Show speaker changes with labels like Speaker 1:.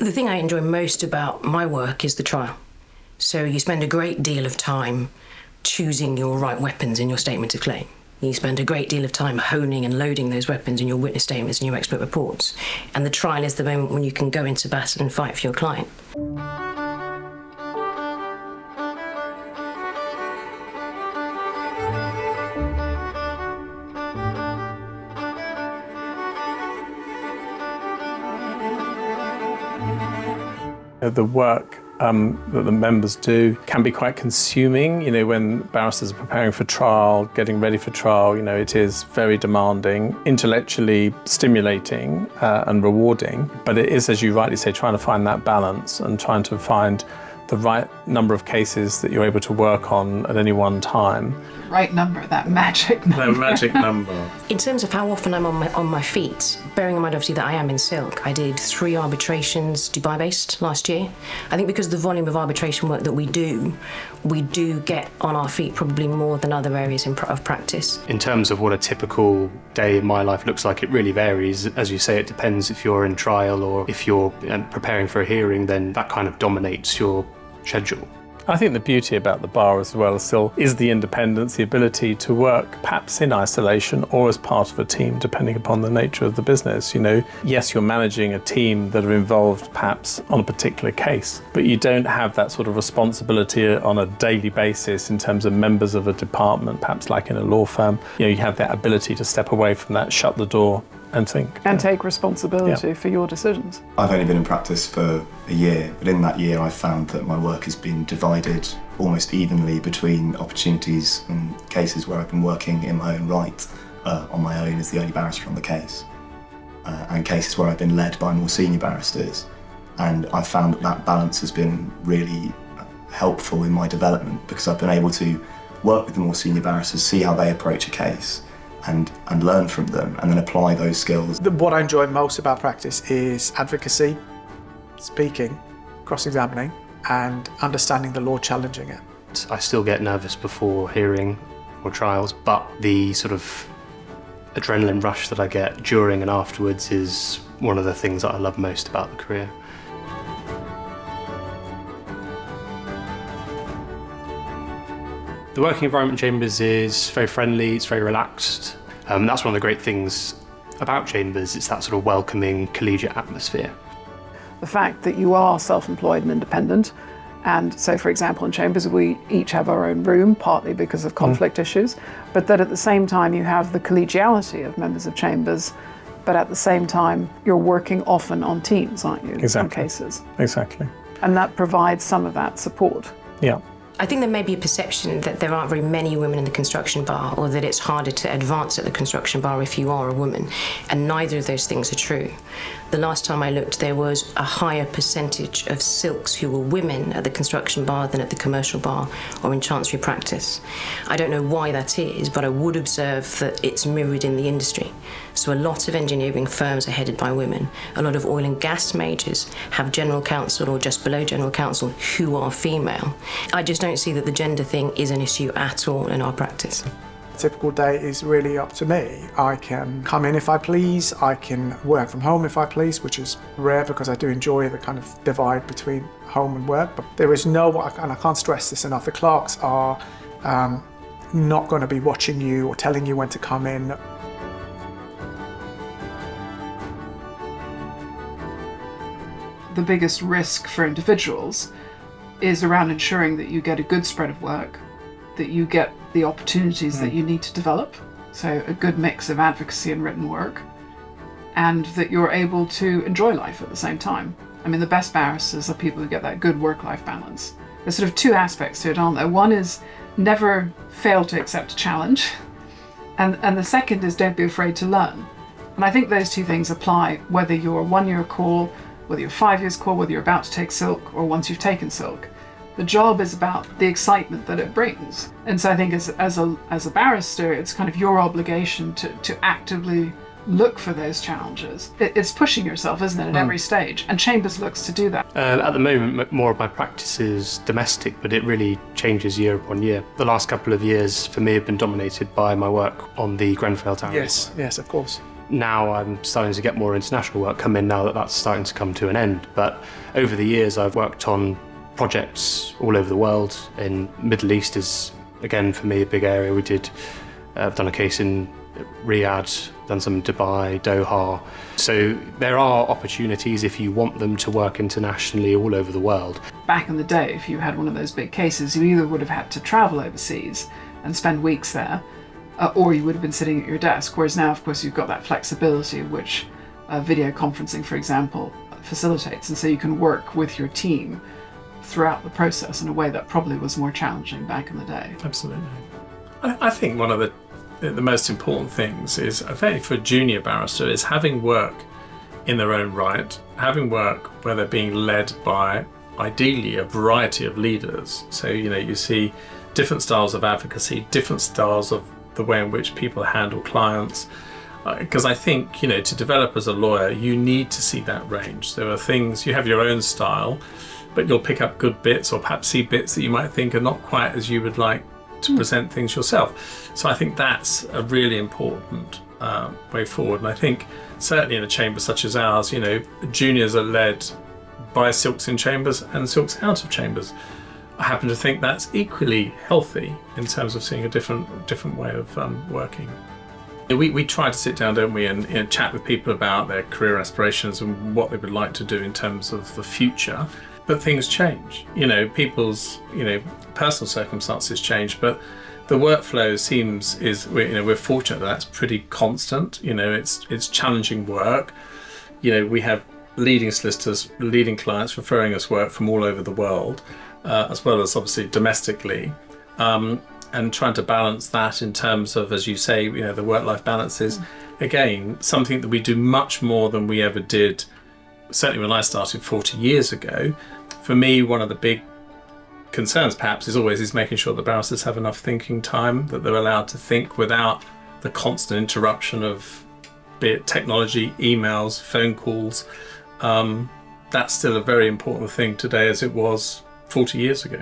Speaker 1: The thing I enjoy most about my work is the trial. So you spend a great deal of time choosing your right weapons in your statement of claim. You spend a great deal of time honing and loading those weapons in your witness statements and your expert reports. And the trial is the moment when you can go into battle and fight for your client.
Speaker 2: The work that the members do can be quite consuming. You know, when barristers are preparing for trial, getting ready for trial, you know, it is very demanding, intellectually stimulating and rewarding. But it is, as you rightly say, trying to find that balance and trying to find the right number of cases that you're able to work on at any one time.
Speaker 3: Right number, that magic number.
Speaker 2: That magic number.
Speaker 1: In terms of how often I'm on my feet, bearing in mind obviously that I am in silk, I did 3 arbitrations Dubai-based last year. I think because of the volume of arbitration work that we do get on our feet probably more than other areas of practice.
Speaker 4: In terms of what a typical day in my life looks like, it really varies. As you say, it depends if you're in trial or if you're preparing for a hearing, then that kind of dominates your schedule.
Speaker 2: I think the beauty about the bar as well still is the independence, the ability to work perhaps in isolation or as part of a team, depending upon the nature of the business. You know, yes, you're managing a team that are involved perhaps on a particular case, but you don't have that sort of responsibility on a daily basis in terms of members of a department, perhaps like in a law firm. You know, you have that ability to step away from that, shut the door and think.
Speaker 3: And take responsibility for your decisions.
Speaker 5: I've only been in practice for a year, but in that year I found that my work has been divided almost evenly between opportunities and cases where I've been working in my own right, on my own as the only barrister on the case, and cases where I've been led by more senior barristers. And I found that that balance has been really helpful in my development because I've been able to work with the more senior barristers, see how they approach a case, and learn from them and then apply those skills.
Speaker 6: What I enjoy most about practice is advocacy, speaking, cross-examining and understanding the law, challenging it.
Speaker 4: I still get nervous before hearing or trials, but the sort of adrenaline rush that I get during and afterwards is one of the things that I love most about the career. The working environment in Chambers is very friendly, it's very relaxed. That's one of the great things about Chambers, it's that sort of welcoming, collegiate atmosphere.
Speaker 3: The fact that you are self-employed and independent, and so for example in Chambers we each have our own room, partly because of conflict issues, but that at the same time you have the collegiality of members of Chambers, but at the same time you're working often on teams, aren't you, in some cases?
Speaker 2: Exactly.
Speaker 3: And that provides some of that support.
Speaker 2: Yeah.
Speaker 1: I think there may be a perception that there aren't very many women in the construction bar or that it's harder to advance at the construction bar if you are a woman, and neither of those things are true. The last time I looked, there was a higher percentage of silks who were women at the construction bar than at the commercial bar or in chancery practice. I don't know why that is, but I would observe that it's mirrored in the industry. So a lot of engineering firms are headed by women. A lot of oil and gas majors have general counsel or just below general counsel who are female. I just don't see that the gender thing is an issue at all in our practice.
Speaker 6: A typical day is really up to me. I can come in if I please, I can work from home if I please, which is rare because I do enjoy the kind of divide between home and work, but there is no, and I can't stress this enough, the clerks are not going to be watching you or telling you when to come in.
Speaker 3: The biggest risk for individuals is around ensuring that you get a good spread of work, that you get the opportunities that you need to develop, so a good mix of advocacy and written work, and that you're able to enjoy life at the same time. I mean, the best barristers are people who get that good work-life balance. There's sort of 2 aspects to it, aren't there? One is never fail to accept a challenge, and the second is don't be afraid to learn. And I think those 2 things apply whether you're 1 year core, whether you're 5 years core, whether you're about to take silk or once you've taken silk. The job is about the excitement that it brings. And so I think as a barrister, it's kind of your obligation to actively look for those challenges. It's pushing yourself, isn't it, at every stage? And Chambers looks to do that.
Speaker 4: At the moment, more of my practice is domestic, but it really changes year upon year. The last couple of years for me have been dominated by my work on the Grenfell Towers.
Speaker 6: Yes, of course.
Speaker 4: Now I'm starting to get more international work come in now that that's starting to come to an end. But over the years I've worked on projects all over the world. In Middle East is, again, for me, a big area. I've done a case in Riyadh, done some in Dubai, Doha. So there are opportunities if you want them to work internationally all over the world.
Speaker 3: Back in the day, if you had one of those big cases, you either would have had to travel overseas and spend weeks there, or you would have been sitting at your desk. Whereas now, of course, you've got that flexibility, which video conferencing, for example, facilitates. And so you can work with your team throughout the process in a way that probably was more challenging back in the day.
Speaker 2: Absolutely. I think one of the most important things is, I think for a junior barrister, is having work in their own right, having work where they're being led by, ideally, a variety of leaders. So, you see different styles of advocacy, different styles of the way in which people handle clients. Because I think, to develop as a lawyer, you need to see that range. There are things, you have your own style, but you'll pick up good bits or perhaps see bits that you might think are not quite as you would like to present things yourself. So I think that's a really important way forward. And I think certainly in a chamber such as ours, juniors are led by silks in chambers and silks out of chambers. I happen to think that's equally healthy in terms of seeing a different way of working. We try to sit down, don't we, and chat with people about their career aspirations and what they would like to do in terms of the future. But things change. People's personal circumstances change, but the workflow we're fortunate that that's pretty constant. It's challenging work. We have leading solicitors, leading clients referring us work from all over the world, as well as obviously domestically, and trying to balance that in terms of, as you say, the work-life balance is, again, something that we do much more than we ever did, certainly when I started 40 years ago. For me, one of the big concerns perhaps is making sure that barristers have enough thinking time, that they're allowed to think without the constant interruption of, be it technology, emails, phone calls. That's still a very important thing today as it was 40 years ago.